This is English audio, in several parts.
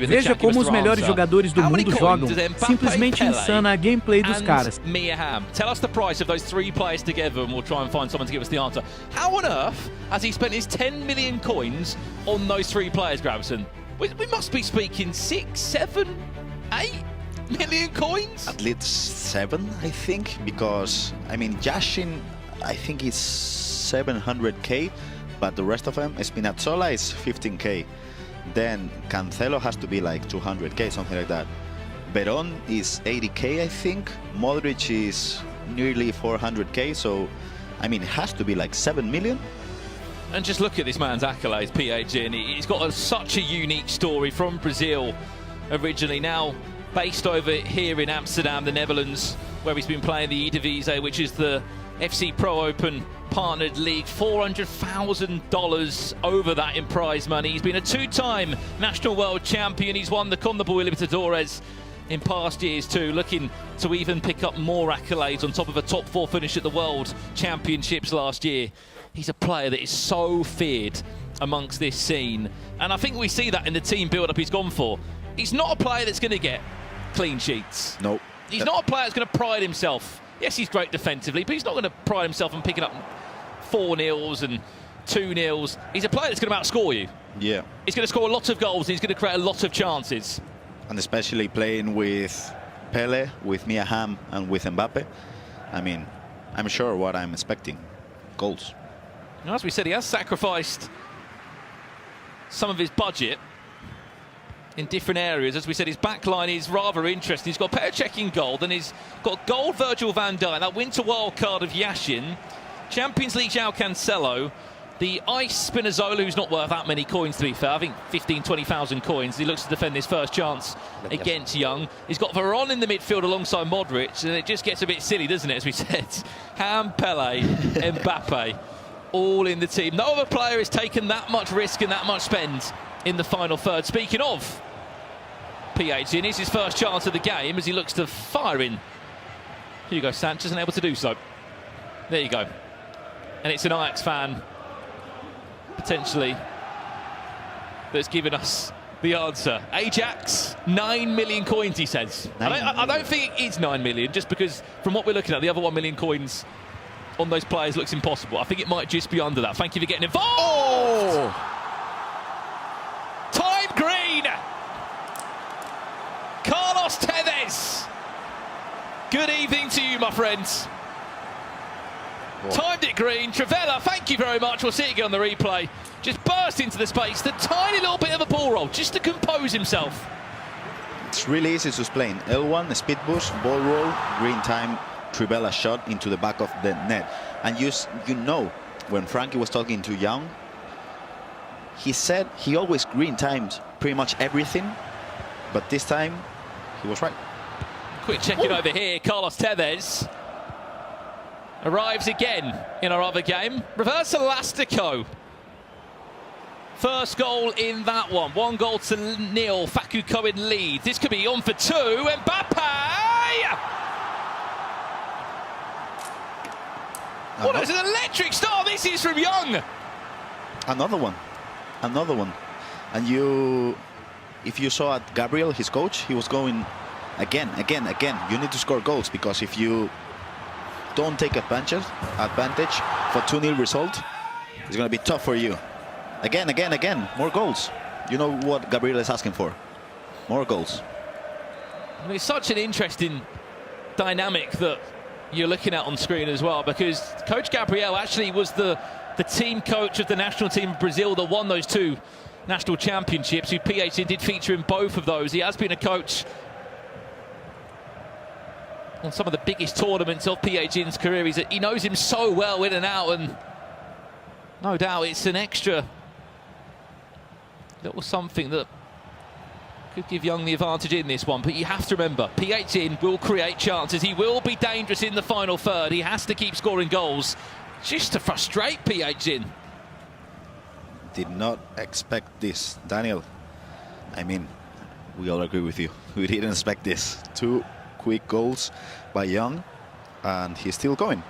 Veja como os melhores jogadores do mundo jogam. Simplesmente insana a gameplay dos caras. Tell us the price of those three players together and we'll try and find someone to give us the answer. How on earth has he spent his 10 million coins on those three players, Grabson? We must be speaking 6, 7, 8 million coins? At least 7, I think, because, I mean, Yashin, I think is 700k, but the rest of them, Spinazzola is 15k. Then Cancelo has to be like 200k, something like that. Veron is 80k, I think. Modric is nearly 400k, so, I mean, it has to be like 7 million. And just look at this man's accolades, PhD, and he's got such a unique story from Brazil originally, now based over here in Amsterdam, the Netherlands, where he's been playing the Eredivisie, which is the FC Pro Open partnered league. $400,000 over that in prize money. He's been a two-time national world champion. He's won the CONMEBOL Libertadores in past years too, looking to even pick up more accolades on top of a top 4 finish at the World Championships last year. He's a player that is so feared amongst this scene, and I think we see that in the team build-up he's gone for. He's not a player that's going to get clean sheets. Nope. He's not a player that's going to pride himself. Yes, he's great defensively, but he's not going to pride himself on picking up 4-0s and 2-0s. He's a player that's going to outscore you. Yeah. He's going to score a lot of goals and he's going to create a lot of chances. And especially playing with Pele, with Mia Hamm, and with Mbappe. I mean, I'm sure what I'm expecting. Goals. And as we said, he has sacrificed some of his budget in different areas. As we said, his backline is rather interesting. He's got a checking goal, then he's got gold Virgil van Dijk, that winter wild card of Yashin, Champions League João Cancelo, the Ice Spinazzola, who's not worth that many coins to be fair, I think 15, 20,000 coins. He looks to defend his first chance against Young. He's got Veron in the midfield alongside Modric, and it just gets a bit silly, doesn't it, as we said. Ham, Pele, Mbappe, all in the team. No other player has taken that much risk and that much spend in the final third. Speaking of PhD, and it's his first chance of the game as he looks to fire in. Hugo Sanchez unable to do so. There you go. And it's an Ajax fan, potentially, that's given us the answer. Ajax, 9 million coins, he says. I don't think it is 9 million, just because from what we're looking at, the other 1 million coins on those players looks impossible. I think it might just be under that. Thank you for getting involved. Oh! Time green! Carlos Tevez! Good evening to you, my friends. Whoa. Timed it green. Travella, thank you very much. We'll see it again on the replay. Just burst into the space. The tiny little bit of a ball roll, just to compose himself. It's really easy to explain. L1, speed boost, ball roll, green time, Trivela shot into the back of the net. And you know, when Frankie was talking to Young, he said he always green times pretty much everything, but this time he was right. Quick check-in over here. Carlos Tevez arrives again in our other game. Reverse Elastico. First goal in that one. 1-0. Facu Cohen leads. This could be on for 2. Mbappe! What is an electric start this is from Young. Another one. And if you saw at Gabriel, his coach, he was going again. You need to score goals, because if you don't take advantage for 2-0 result, it's going to be tough for you. Again, more goals. You know what Gabriel is asking for? More goals. I mean, it's such an interesting dynamic that you're looking at on screen as well, because Coach Gabriel actually was the team coach of the national team of Brazil that won those 2 national championships, who PhD did feature in both of those. He has been a coach on some of the biggest tournaments of PhD's career. He knows him so well in and out, and no doubt it's an extra little something that could give Young the advantage in this one. But you have to remember, PhD will create chances. He will be dangerous in the final third. He has to keep scoring goals just to frustrate PhD. Did not expect this, Daniel. I mean, we all agree with you. We didn't expect this. 2 quick goals by Young, and he's still going.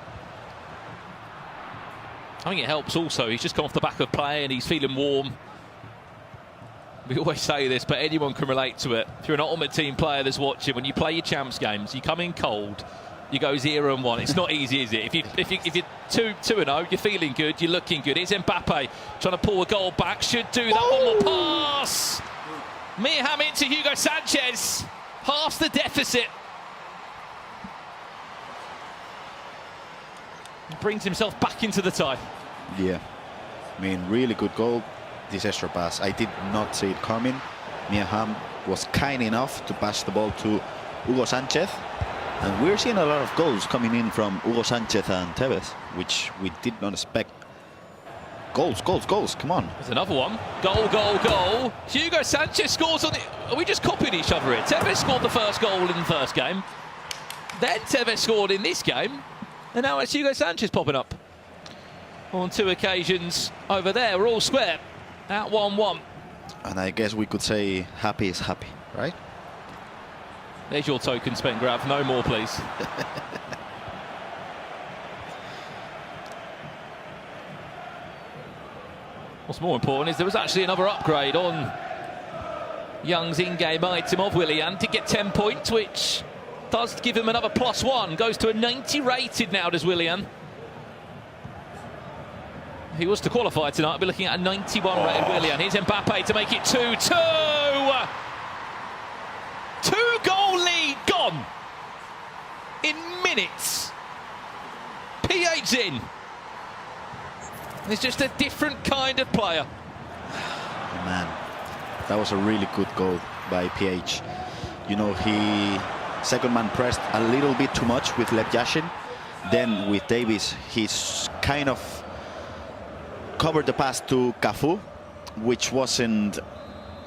I think it helps also. He's just come off the back of play and he's feeling warm. We always say this, but anyone can relate to it. If you're an Ultimate Team player that's watching, when you play your champs games, you come in cold, you go 0-1. It's not easy, is it? If you're 2-0, you're feeling good, you're looking good. Here's Mbappe trying to pull a goal back. Should do that. One more pass. Miham into Hugo Sanchez. Half the deficit. He brings himself back into the tie. Yeah, I mean, really good goal. This extra pass, I did not see it coming. Miham was kind enough to pass the ball to Hugo Sanchez. And we're seeing a lot of goals coming in from Hugo Sanchez and Tevez, which we did not expect. Goals, goals, goals, come on. There's another one. Goal, goal, goal. Hugo Sanchez scores on it. Are we just copying each other here? Tevez scored the first goal in the first game. Then Tevez scored in this game. And now it's Hugo Sanchez popping up. On 2 occasions over there. We're all square. At 1-1. And I guess we could say happy is happy, right? There's your token, Spen Grav. No more, please. What's more important is there was actually another upgrade on Young's in-game item of Willian. Did get 10 points, which does give him another +1. Goes to a 90 rated now, does Willian. If he was to qualify tonight, I'd be looking at a 91 rated Willian. Here's Mbappe to make it 2-2. 2-goal lead gone in minutes. PH's in. He's just a different kind of player. Man, that was a really good goal by PH. You know, he second man pressed a little bit too much with Lev Yashin. Then with Davies, he's kind of covered the pass to Cafu, which wasn't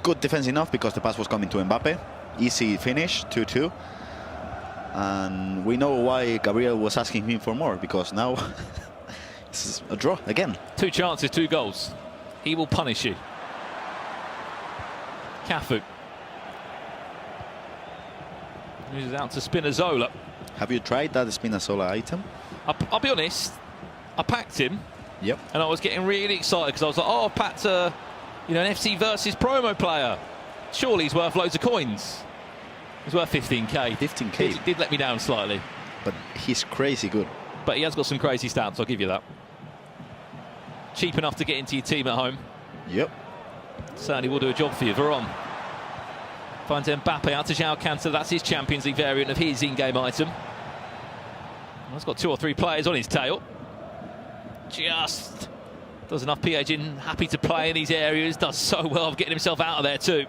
good defense enough because the pass was coming to Mbappe. Easy finish, 2-2. And we know why Gabriel was asking him for more, because now this is a draw again. 2 chances, 2 goals. He will punish you. Cafu. Moves out to Spinazzola. Have you tried that Spinazzola item? I'll be honest, I packed him. Yep. And I was getting really excited because I was like, oh, I've packed an FC versus promo player. Surely he's worth loads of coins. He's worth 15k. 15k. He did let me down slightly. But he's crazy good. But he has got some crazy stats, I'll give you that. Cheap enough to get into your team at home. Yep. Certainly will do a job for you. Veron finds Mbappe out to João Cancelo. That's his Champions League variant of his in-game item. Well, he's got 2 or 3 players on his tail. Just does enough. PH in, happy to play in these areas. Does so well of getting himself out of there too.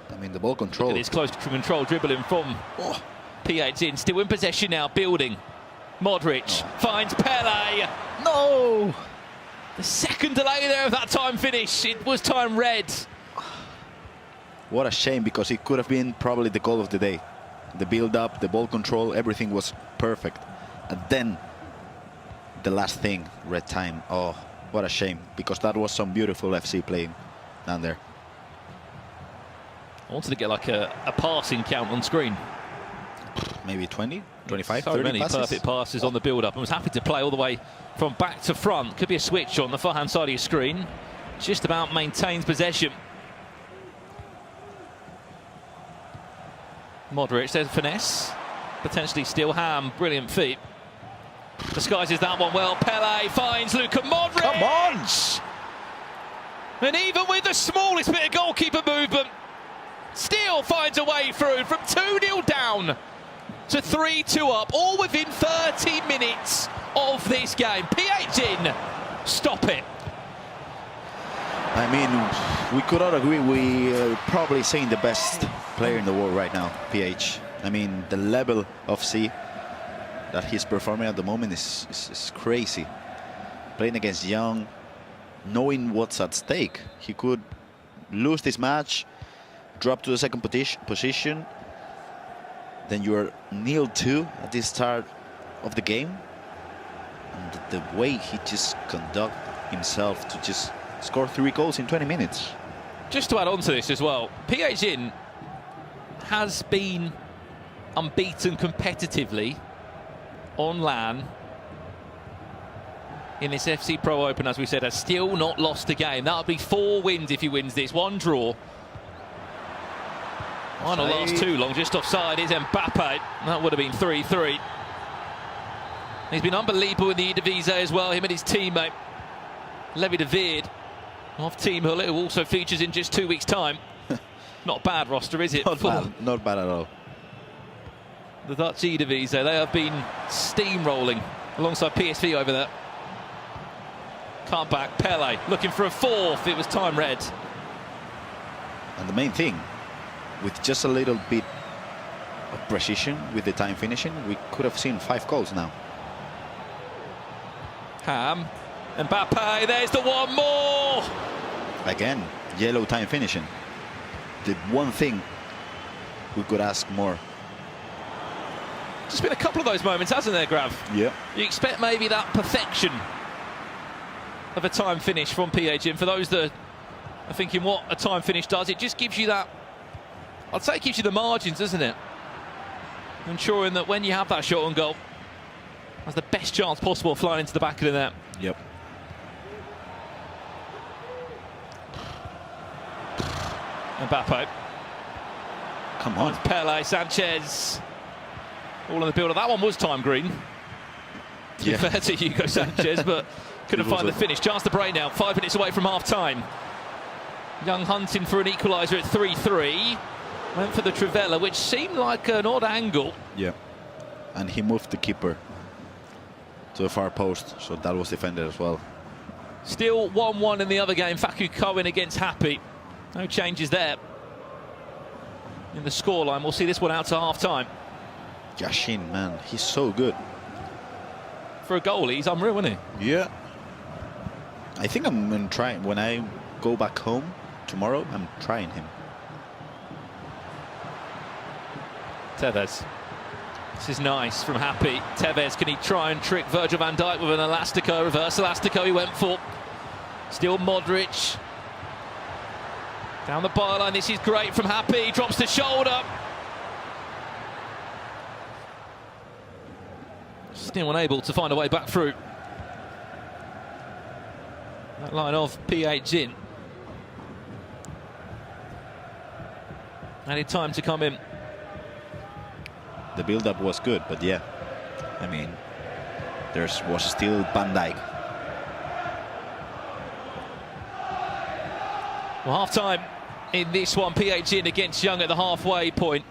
I mean, the ball control. It's close to control dribbling from PH in. Still in possession now, building. Modric finds Pele. No! The second delay there of that time finish. It was time red. What a shame, because it could have been probably the goal of the day. The build-up, the ball control, everything was perfect. And then the last thing, red time. Oh, what a shame, because that was some beautiful FC playing down there. I wanted to get like a passing count on screen. Maybe 20, 25, so 30 many passes. Perfect passes on the build-up. I was happy to play all the way from back to front. Could be a switch on the far-hand side of your screen. Just about maintains possession. Modric, there's finesse. Potentially still Ham, brilliant feet. Disguises that one well. Pele finds Luka Modric. Come on! And even with the smallest bit of goalkeeper movement, still finds a way through from 2-0 down to 3-2 up, all within 30 minutes of this game. PH in, stop it. I mean, we could all agree we are probably seeing the best player in the world right now, PH. I mean, the level of C that he's performing at the moment is crazy. Playing against Young, knowing what's at stake. He could lose this match, drop to the second position, then you're 0-2 at the start of the game. And the way he just conduct himself to just score 3 goals in 20 minutes. Just to add on to this as well, PH in has been unbeaten competitively on LAN in this FC Pro Open, as we said, has still not lost a game. That would be 4 wins if he wins this, 1 draw. One will last too long, just offside is Mbappe. That would have been 3-3. He's been unbelievable in the Eredivisie as well, him and his teammate. Levi de Veerd, off Team Hull, who also features in just 2 weeks' time. Not a bad roster, is it? Not bad at all. The Dutch Eredivisie, they have been steamrolling alongside PSV over there. Can't back, Pele looking for a fourth, it was time red. And the main thing, with just a little bit of precision with the time finishing, we could have seen 5 goals now. Ham, Mbappe, there's the one more! Again, yellow time finishing. The one thing we could ask more. Just been a couple of those moments, hasn't there, Grav? Yeah. You expect maybe that perfection of a time finish from PHN. For those that are thinking what a time finish does, it just gives you that, I'd say it gives you the margins, doesn't it? Ensuring that when you have that shot on goal, has the best chance possible of flying into the back of the net. Yep. Mbappe. Come on. Pele, Sanchez. All in the build-up. That one was time green. To be fair to Hugo Sanchez, but couldn't find the finish. Chance to break now. 5 minutes away from half-time. Young hunting for an equaliser at 3-3. Went for the Trivela, which seemed like an odd angle. Yeah. And he moved the keeper to the far post, so that was defended as well. Still 1-1 in the other game. Facu Cohen against Happy. No changes there in the scoreline. We'll see this one out to half-time. Yashin, man, he's so good. For a goalie, he's unreal, isn't he? Yeah. I think I'm going to try, when I go back home tomorrow, I'm trying him. Tevez. This is nice from Happy. Tevez, can he try and trick Virgil van Dijk with an elastico? Reverse elastico he went for. Still Modric. Down the byline, this is great from Happy. Drops the shoulder. Still unable to find a way back through. That line of PH in. Added time to come in. The build-up was good, but yeah, I mean, there was still Van Dijk. Well, half-time in this one, PH in against Young at the halfway point.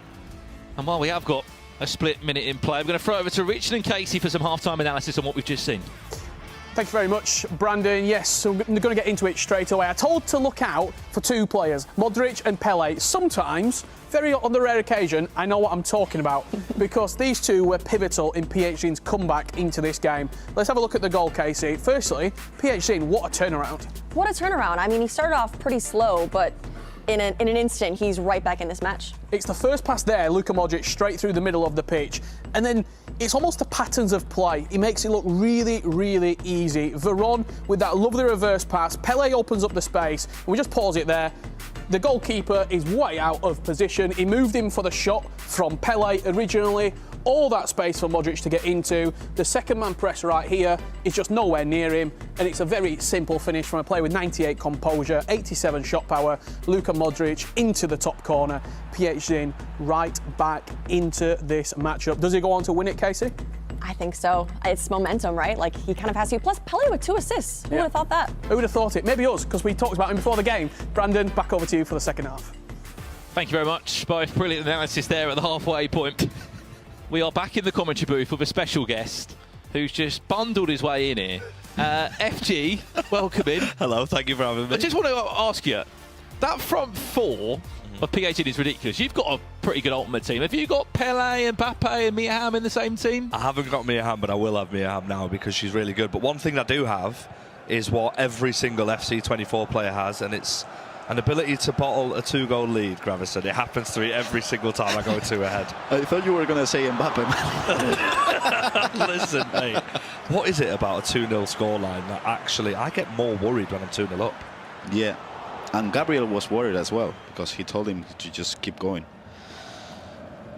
And while we have got a split minute in play, we're going to throw over to Richard and Casey for some half-time analysis on what we've just seen. Thank you very much, Brandon. Yes, so we're going to get into it straight away. I told to look out for 2 players, Modric and Pele. Sometimes, very on the rare occasion, I know what I'm talking about because these 2 were pivotal in PHC's comeback into this game. Let's have a look at the goal, Casey. Firstly, PHC, what a turnaround. What a turnaround. I mean, he started off pretty slow, but in an instant, he's right back in this match. It's the first pass there, Luka Modric, straight through the middle of the pitch. And then it's almost the patterns of play. He makes it look really, really easy. Veron with that lovely reverse pass. Pele opens up the space. And we just pause it there. The goalkeeper is way out of position. He moved him for the shot from Pele originally. All that space for Modric to get into. The second man press right here is just nowhere near him. And it's a very simple finish from a player with 98 composure, 87 shot power. Luka Modric into the top corner. PHC right back into this matchup. Does he go on to win it, Casey? I think so. It's momentum, right? Like, he kind of has to. Plus, Pele with 2 assists. Who would have thought that? Who would have thought it? Maybe us, because we talked about him before the game. Brandon, back over to you for the second half. Thank you very much. Both brilliant analysis there at the halfway point. We are back in the commentary booth with a special guest who's just bundled his way in here. FG, welcome in. Hello, thank you for having me. I just want to ask you, that front 4 of PHN is ridiculous. You've got a pretty good ultimate team. Have you got Pele, Mbappe and Mia Hamm in the same team? I haven't got Mia Hamm, but I will have Mia Hamm now because she's really good. But one thing I do have is what every single FC24 player has, and it's an ability to bottle a 2-goal lead, Gravison. It happens to me every single time I go 2 ahead. I thought you were going to say Mbappe. Listen, mate, what is it about a 2-0 scoreline that actually I get more worried when I'm 2-0 up? Yeah, and Gabriel was worried as well because he told him to just keep going.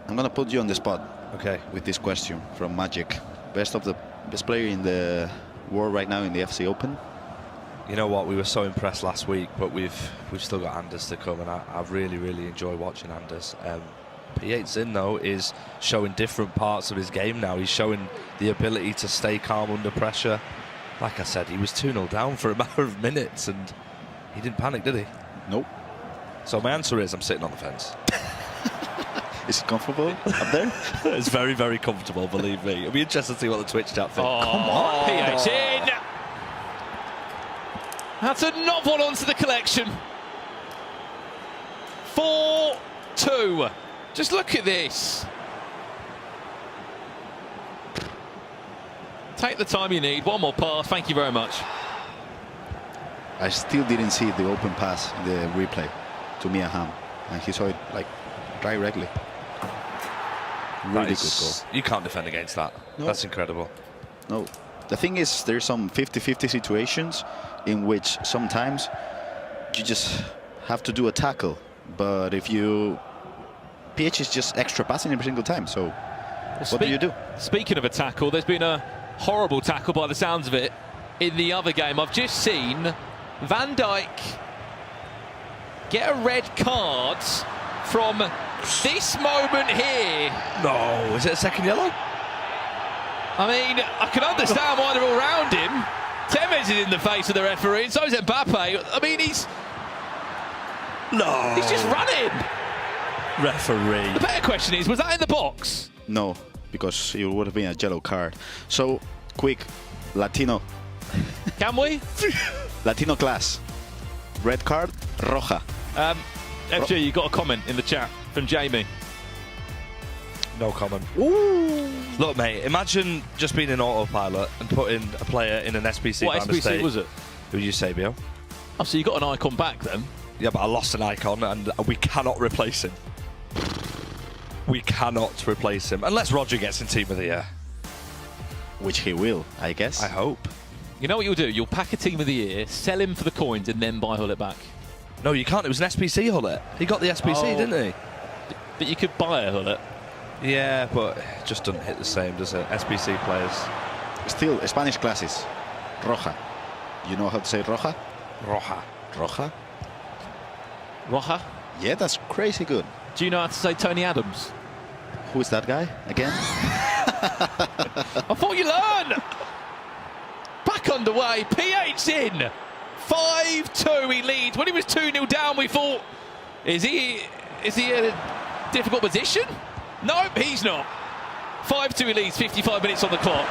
I'm going to put you on the spot, okay, with this question from Magic. Best player in the world right now in the FC Open? You know what? We were so impressed last week, but we've still got Anders to come, and I really enjoy watching Anders. P8's in though is showing different parts of his game now. He's showing the ability to stay calm under pressure. Like I said, he was 2-0 down for a matter of minutes, and he didn't panic, did he? Nope. So my answer is I'm sitting on the fence. Is it comfortable up there? It's very comfortable, believe me. It'll be interesting to see what the Twitch chat thinks. Oh, come on. P8's in. That's a novel onto the collection. 4-2. Just look at this. Take the time you need. One more pass. Thank you very much. I still didn't see the open pass in the replay to Mia Hamm, and he saw it like directly. Really good goal. You can't defend against that. No. That's incredible. No. The thing is, there's some 50-50 situations in which sometimes you just have to do a tackle. But if you... PH is just extra passing every single time, so what do you do? Speaking of a tackle, there's been a horrible tackle by the sounds of it in the other game. I've just seen Van Dijk get a red card from this moment here. No, is it a second yellow? I mean, I can understand why they're all around him. Tevez is in the face of the referee, and so is Mbappe. I mean, he's just running. Referee. The better question is, was that in the box? No, because it would have been a yellow card. So, quick, Latino. Can we? Latino class. Red card, roja. FG, you got a comment in the chat from Jamie. No comment. Ooh. Look, mate, imagine just being in autopilot and putting a player in an SBC. What SBC was it? Who did you say, Bio? Oh, so you got an icon back then? Yeah, but I lost an icon, and we cannot replace him. We cannot replace him unless Roger gets in Team of the Year. Which he will, I guess. I hope. You know what you'll do? You'll pack a Team of the Year, sell him for the coins, and then buy Hullet back. No, you can't. It was an SBC Hullet. He got the SBC, didn't he? But you could buy a Hullet. Yeah, but it just doesn't hit the same, does it? SBC players. Still, Spanish classes. Roja. You know how to say roja? Roja. Roja? Roja? Yeah, that's crazy good. Do you know how to say Tony Adams? Who is that guy again? I thought you learned. Back underway. P8's in. 5-2 he leads. When he was 2-0 down, we thought, is he in a difficult position? Nope, he's not. 5-2 he leads, 55 minutes on the clock.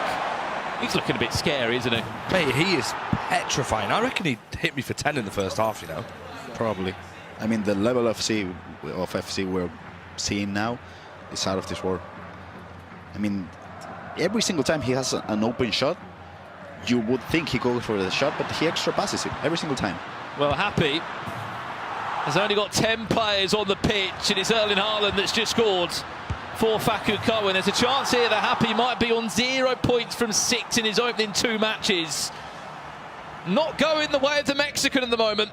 He's looking a bit scary, isn't he? Mate, he is petrifying. I reckon he hit me for 10 in the first half, you know. Probably. I mean, the level of FC we're seeing now is out of this world. I mean, every single time he has an open shot, you would think he goes for the shot, but he extra passes it every single time. Well, Happy has only got 10 players on the pitch, and it's Erling Haaland that's just scored for Facu Cohen. There's a chance here that Happy might be on 0 points from 6 in his opening 2 matches. Not going the way of the Mexican at the moment.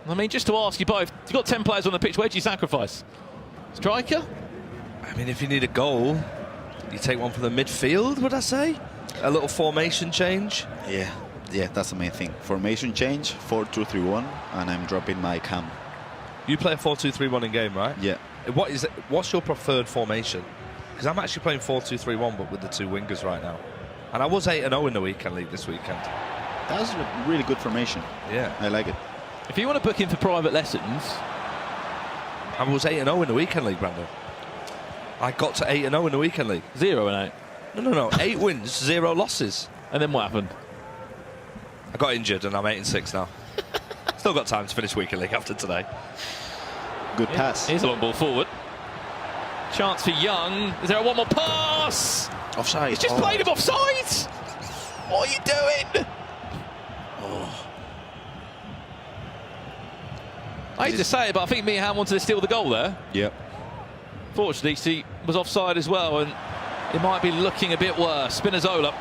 I mean, just to ask you both, you've got 10 players on the pitch, where do you sacrifice? Striker? I mean, if you need a goal, you take one from the midfield, would I say? A little formation change? Yeah, that's the main thing. Formation change, 4-2-3-1, and I'm dropping my cam. You play a 4-2-3-1 in game, right? Yeah. What's your preferred formation? Because I'm actually playing 4-2-3-1, but with the 2 wingers right now. And I was 8-0 in the weekend league this weekend. That's a really good formation. Yeah. I like it. If you want to book in for private lessons... I was 8-0 in the weekend league, Brandon. I got to 8-0 in the weekend league. 0-8. No. 8 wins, 0 losses. And then what happened? I got injured and I'm 8-6 now. Still got time to finish weekend league after today. Good pass. Here's a long ball forward. Chance for Young. Is there a one more pass? Offside. He's just played him offside. What are you doing? I hate to say it, but I think Meehan wanted to steal the goal there. Yep. Fortunately, he was offside as well, and it might be looking a bit worse. Spinazzola.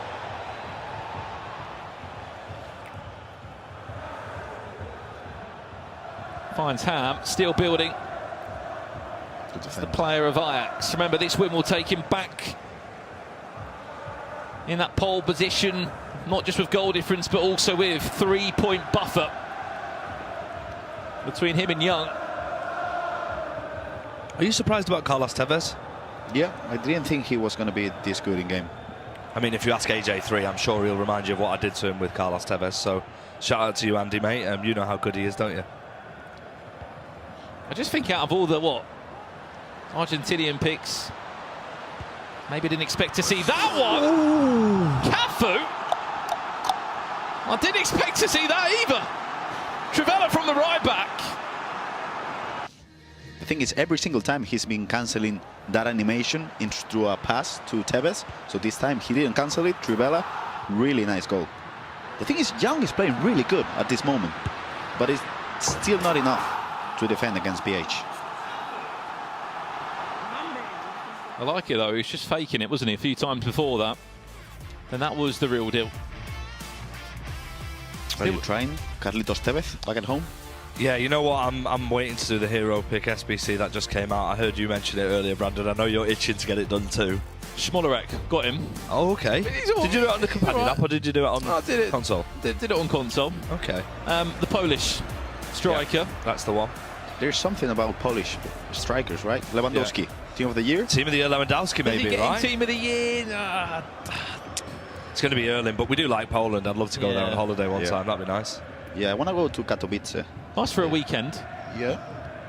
Finds Ham, still building. The player of Ajax. Remember, this win will take him back in that pole position not just with goal difference, but also with 3-point buffer between him and Young. Are you surprised about Carlos Tevez? Yeah, I didn't think he was going to be this good in game. I mean, if you ask AJ3, I'm sure he'll remind you of what I did to him with Carlos Tevez. So, shout out to you, Andy, mate. You know how good he is, don't you? I just think out of all the, Argentinian picks, maybe didn't expect to see that one. Ooh. Cafu. I didn't expect to see that either. Trivela from the right back. The thing is, every single time he's been cancelling that animation through a pass to Tevez. So this time he didn't cancel it. Trivela, really nice goal. The thing is, Young is playing really good at this moment, but it's still not enough to defend against PH. I like it though. He was just faking it, wasn't he? A few times before that. And that was the real deal. Are you trying Carlitos Tevez back at home? Yeah, you know what? I'm waiting to do the hero pick SBC that just came out. I heard you mention it earlier, Brandon. I know you're itching to get it done too. Schmolarek, got him. Oh, okay. Did you do it on the companion app or did you do it on console? Did it on console. Okay. The Polish striker. Yeah, that's the one. There's something about Polish strikers, right? Lewandowski, Team of the Year? Team of the Year, Lewandowski maybe, right? Team of the Year. It's going to be Erling, but we do like Poland. I'd love to go there on holiday one time. That'd be nice. Yeah, I want to go to Katowice. Nice for a weekend. Yeah.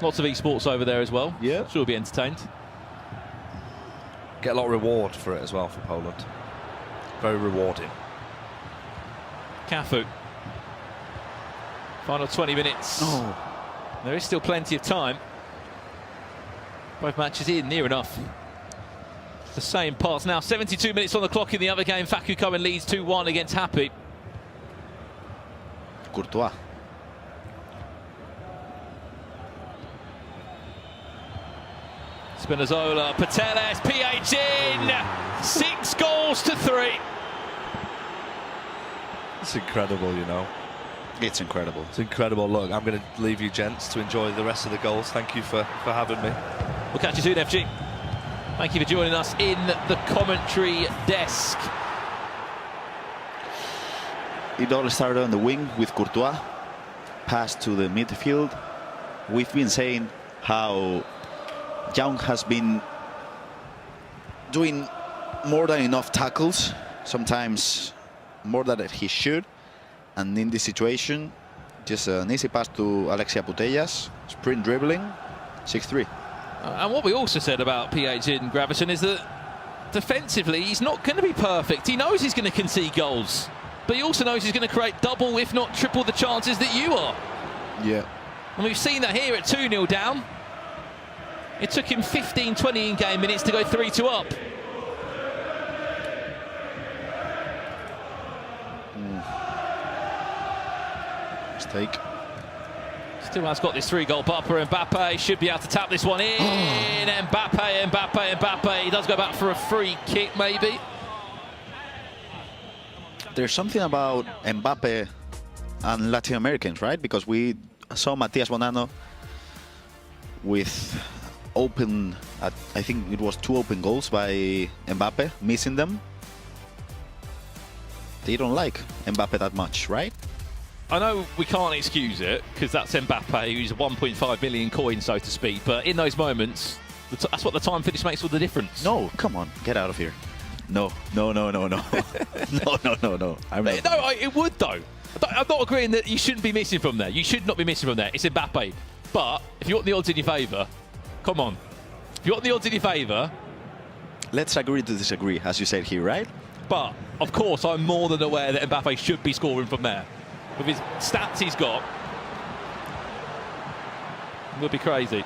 Lots of esports over there as well. Yeah. Sure will be entertained. Get a lot of reward for it as well for Poland. Very rewarding. Cafu. Final 20 minutes. Oh. There is still plenty of time. Both matches in, near enough. The same parts now. 72 minutes on the clock in the other game. Facu Cohen leads 2-1 against Happy. Courtois. Spinazzola, Pateles, PH in. 6 goals to 3. It's incredible, you know. It's incredible. It's incredible. Look, I'm going to leave you gents to enjoy the rest of the goals. Thank you for having me. We'll catch you soon, FG. Thank you for joining us in the commentary desk. It all started on the wing with Courtois. Pass to the midfield. We've been saying how Young has been doing more than enough tackles, sometimes more than he should. And in this situation, just an easy pass to Alexia Putellas, sprint dribbling, 6-3. And what we also said about PH in Gravison is that defensively he's not going to be perfect. He knows he's going to concede goals, but he also knows he's going to create double, if not triple, the chances that you are. Yeah. And we've seen that here at 2-0 down. It took him 15-20 in-game minutes to go 3-2 up. Mistake. Still has got this 3-goal bumper. Mbappe should be able to tap this one in. Mbappe. He does go back for a free kick, maybe. There's something about Mbappe and Latin Americans, right? Because we saw Matias Bonano with open, I think it was 2 open goals by Mbappe, missing them. They don't like Mbappe that much, right? I know we can't excuse it because that's Mbappe, who's a 1.5 million coin, so to speak. But in those moments, that's what the time finish makes all the difference. No, come on, get out of here. No. No. No, it would though. I'm not agreeing that you shouldn't be missing from there. You should not be missing from there. It's Mbappe. But if you want the odds in your favour, come on. If you want the odds in your favour, let's agree to disagree, as you said here, right? But of course, I'm more than aware that Mbappe should be scoring from there. With his stats he's got, it would be crazy.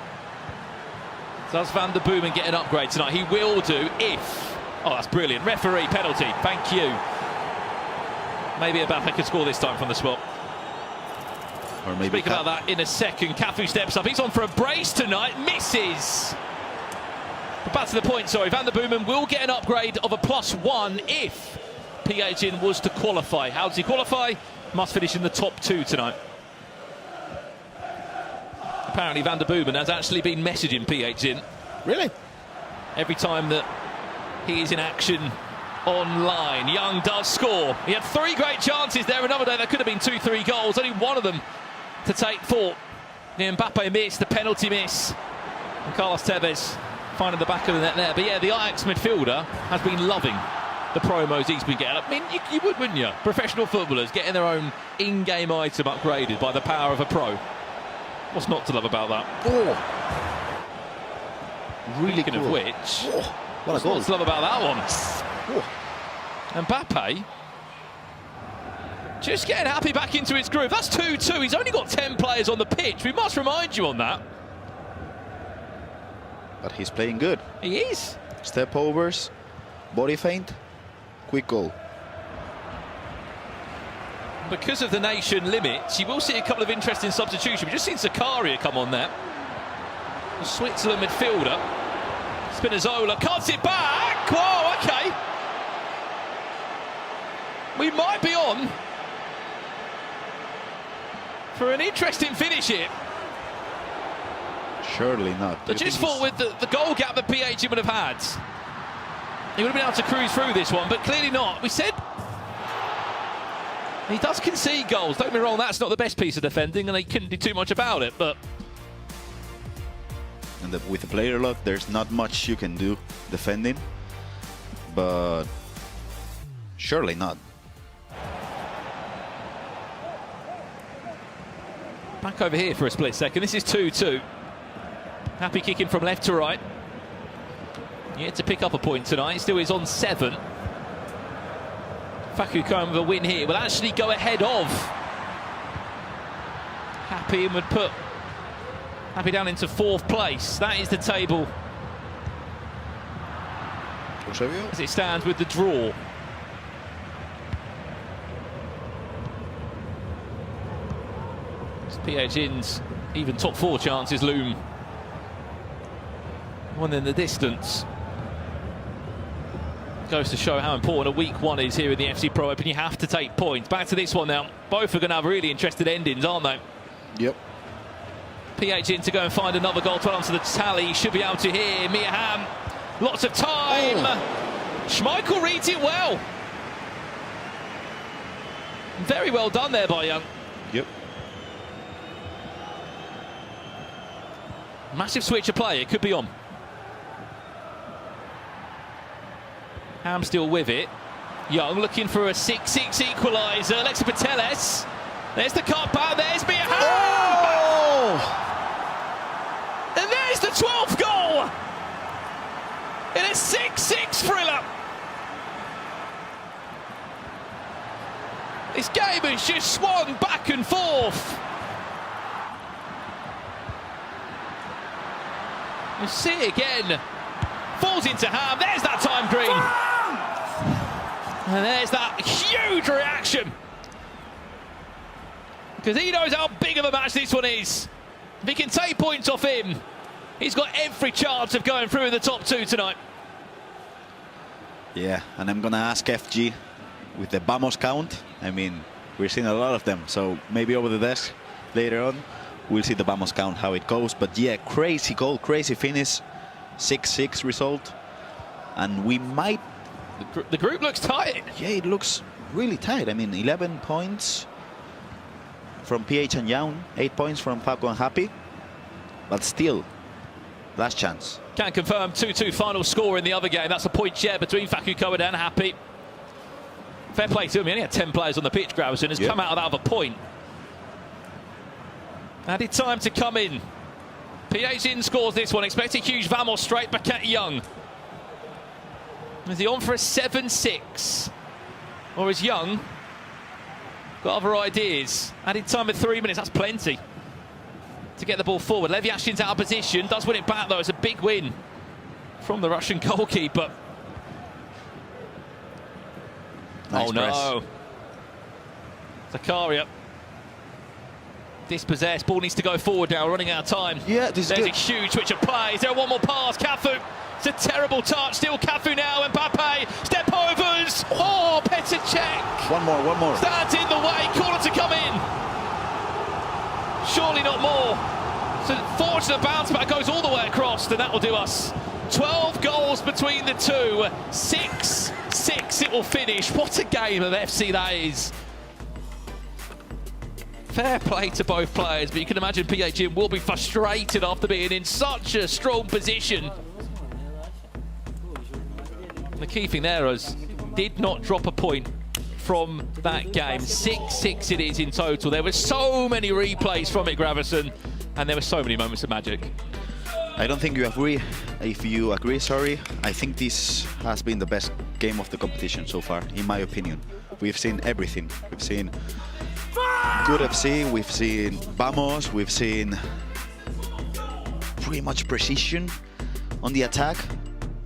So that's Van der Boomen get an upgrade tonight. He will do if... Oh, that's brilliant. Referee penalty. Thank you. Maybe Mbappe could score this time from the spot. Or maybe speak about that in a second. Cafu steps up. He's on for a brace tonight. Misses. But back to the point, sorry. Van der Boomen will get an upgrade of a +1 if PH was to qualify. How does he qualify? Must finish in the top 2 tonight. Apparently Van der Boomen has actually been messaging PH in. Really? Every time that he is in action online. Young does score. He had 3 great chances there. Another day, there could have been 2-3 goals. Only one of them to take 4. The Mbappe miss, the penalty miss. And Carlos Tevez finding the back of the net there. But yeah, the Ajax midfielder has been loving the promos he's been getting. I mean, you would, wouldn't you? Professional footballers getting their own in-game item upgraded by the power of a pro. What's not to love about that? Oh. Really Speaking cool. of which, What a goal. what's not to love about that one? Oh. Mbappe just getting happy back into its groove. That's 2-2. He's only got 10 players on the pitch. We must remind you on that. But he's playing good. He is. Step overs, body feint, quick goal. Because of the nation limits, you will see a couple of interesting substitutions. We've just seen Zakaria come on there. The Switzerland midfielder. Spinazzola cuts it back. Whoa, okay. We might be on for an interesting finish here. Surely not. I just thought with the goal gap that PH would have had, he would have been able to cruise through this one, but clearly not. We said he does concede goals. Don't get me wrong, that's not the best piece of defending, and they couldn't do too much about it, but... And with the player luck, there's not much you can do defending, but surely not. Back over here for a split second. This is 2-2. Happy kicking from left to right. Yet to pick up a point tonight. Still is on 7. Facu Cohen with a win here will actually go ahead of Happy and would put Happy down into 4th place. That is the table as it stands with the draw. PHN's even top 4 chances loom one in the distance. Goes to show how important a week 1 is here in the FC Pro Open. You have to take points. Back to this one now. Both are going to have really interesting endings, aren't they? Yep. PHN to go and find another goal to add onto the tally. Should be able to hear Mia Hamm. Lots of time. Oh. Schmeichel reads it well. Very well done there by Young. Yep. Massive switch of play. It could be on. Ham still with it. Young looking for a 6-6 equaliser. Alexis Pateles. There's the cut back. There's Mia Hamm. Oh! And there's the 12th goal. In a 6-6 thriller. This game has just swung back and forth. You see it again. Falls into Ham. There's that time green. And there's that huge reaction. Because he knows how big of a match this one is. If he can take points off him, he's got every chance of going through in the top 2 tonight. Yeah, and I'm going to ask FG with the Vamos count. I mean, we're seeing a lot of them, so maybe over the desk later on, we'll see the Vamos count, how it goes. But yeah, crazy goal, crazy finish, 6-6 result. And we might... The group looks tight. Yeah, it looks really tight. I mean, 11 points from PH and Young, 8 points from Facu and Happy. But still, last chance. Can confirm 2-2 final score in the other game. That's a point share between Facu Cohen and Happy. Fair play to him. He only had 10 players on the pitch, Gravison. Has come out of that with a point. Added time to come in. PHN scores this one. Expect a huge Vamos straight back at Young. Is he on for a 7-6? Or is Young got other ideas? Added time at 3 minutes. That's plenty to get the ball forward. Leviashin's out of position. Does win it back, though. It's a big win from the Russian goalkeeper. Nice oh, press. no. Zakaria. Dispossessed. Ball needs to go forward now. Running out of time. Yeah, this is There's good. a huge switch of play. Is there one more pass? Cafu. It's a terrible touch. Still Cafu now. Mbappe. Step overs. Oh, Petr Cech. One more. Stands in the way. Corner to come in. Surely not more. So fortunate bounce back goes all the way across, and that will do us. 12 goals between the two. 6-6. 6 it will finish. What a game of FC that is. Fair play to both players, but you can imagine PHM will be frustrated after being in such a strong position. The key thing there is did not drop a point from that game. 6-6 it is in total. There were so many replays from it, Gravison, and there were so many moments of magic. I don't think you agree. If you agree, sorry, I think this has been the best game of the competition so far, in my opinion. We've seen everything. We've seen good FC, we've seen Vamos, we've seen pretty much precision on the attack,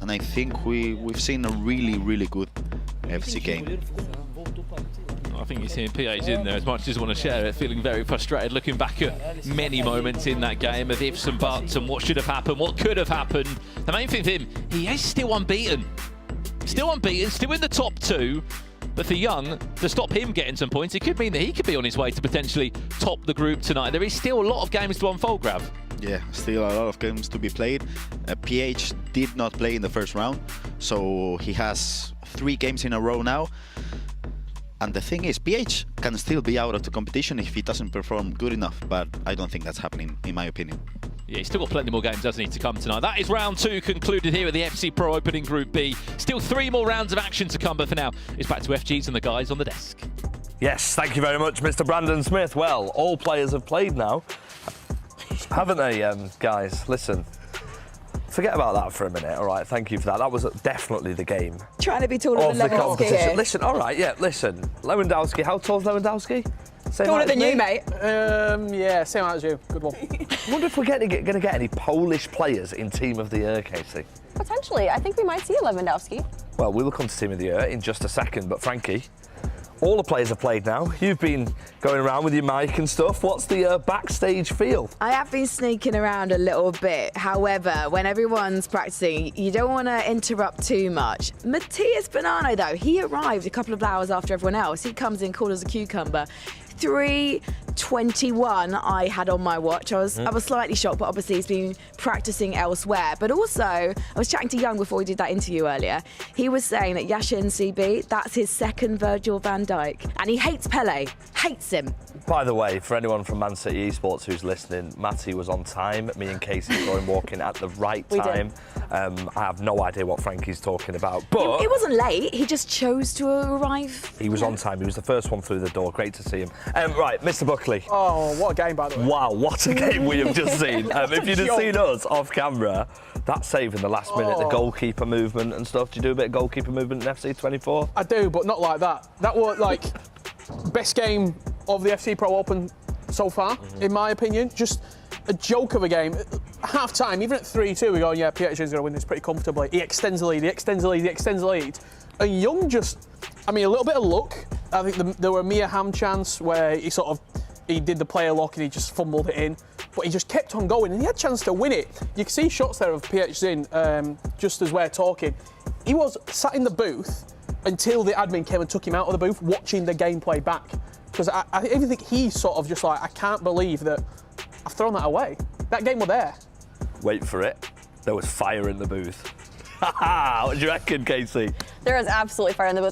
and I think we've seen a really, really good FC game. I think you're seeing PH in there as much as want to share it, feeling very frustrated, looking back at many moments in that game of ifs and buts and what should have happened, what could have happened. The main thing for him, he is still unbeaten. Still unbeaten, still in the top 2. But for Young, to stop him getting some points, it could mean that he could be on his way to potentially top the group tonight. There is still a lot of games to unfold, Grav. Yeah, still a lot of games to be played. PH did not play in the first round, so he has 3 games in a row now. And the thing is, PH can still be out of the competition if he doesn't perform good enough, but I don't think that's happening, in my opinion. Yeah, he's still got plenty more games, doesn't he, to come tonight. That is round 2 concluded here at the FC Pro Opening Group B. Still 3 more rounds of action to come, but for now, it's back to FGs and the guys on the desk. Yes, thank you very much, Mr. Brandon Smith. Well, all players have played now, haven't they, guys? Listen, forget about that for a minute, all right? Thank you for that. That was definitely the game Trying to be taller of than the Lewandowski competition. here. Listen, all right, yeah, listen. Lewandowski, how tall's Lewandowski? Same Taller height than as you, me? mate. Yeah, same height as you. Good one. I wonder if we're going to get any Polish players in Team of the Year, Casey. Potentially. I think we might see a Lewandowski. Well, we will come to Team of the Year in just a second, but Frankie, all the players have played now. You've been going around with your mic and stuff. What's the backstage feel? I have been sneaking around a little bit. However, when everyone's practicing, you don't want to interrupt too much. Matthias Bonanno, though, he arrived a couple of hours after everyone else. He comes in cool as a cucumber. 3:21 I had on my watch. I was slightly shocked, but obviously he's been practicing elsewhere. But also, I was chatting to Young before we did that interview earlier. He was saying that Yashin CB, that's his second Virgil van Dijk. And he hates Pele, hates him. By the way, for anyone from Man City Esports who's listening, Matty was on time. Me and Casey saw him walking at the right time. I have no idea what Frankie's talking about, but It wasn't late, he just chose to arrive. he was on time. He was the first one through the door. Great to see him. Right, Mr. Buckley. Oh, what a game, by the way. Wow, what a game we have just seen. If you'd have seen us off camera, that save in the last minute, the goalkeeper movement and stuff. Do you do a bit of goalkeeper movement in FC24? I do, but not like that. That was like best game of the FC Pro Open so far, in my opinion. Just a joke of a game. Half time, even at 3-2, we're going, yeah, PH's going to win this pretty comfortably. He extends the lead, he extends the lead, he extends the lead. And Young just, I mean, a little bit of luck. I think there were a Mia Hamm chance where he did the player lock and he just fumbled it in. But he just kept on going and he had a chance to win it. You can see shots there of PH Zin, just as we're talking. He was sat in the booth until the admin came and took him out of the booth, watching the gameplay back. Because I even think he's sort of just like, I can't believe that I've thrown that away. That game was there. Wait for it. There was fire in the booth. What do you reckon, Casey? There is absolutely fire in the booth.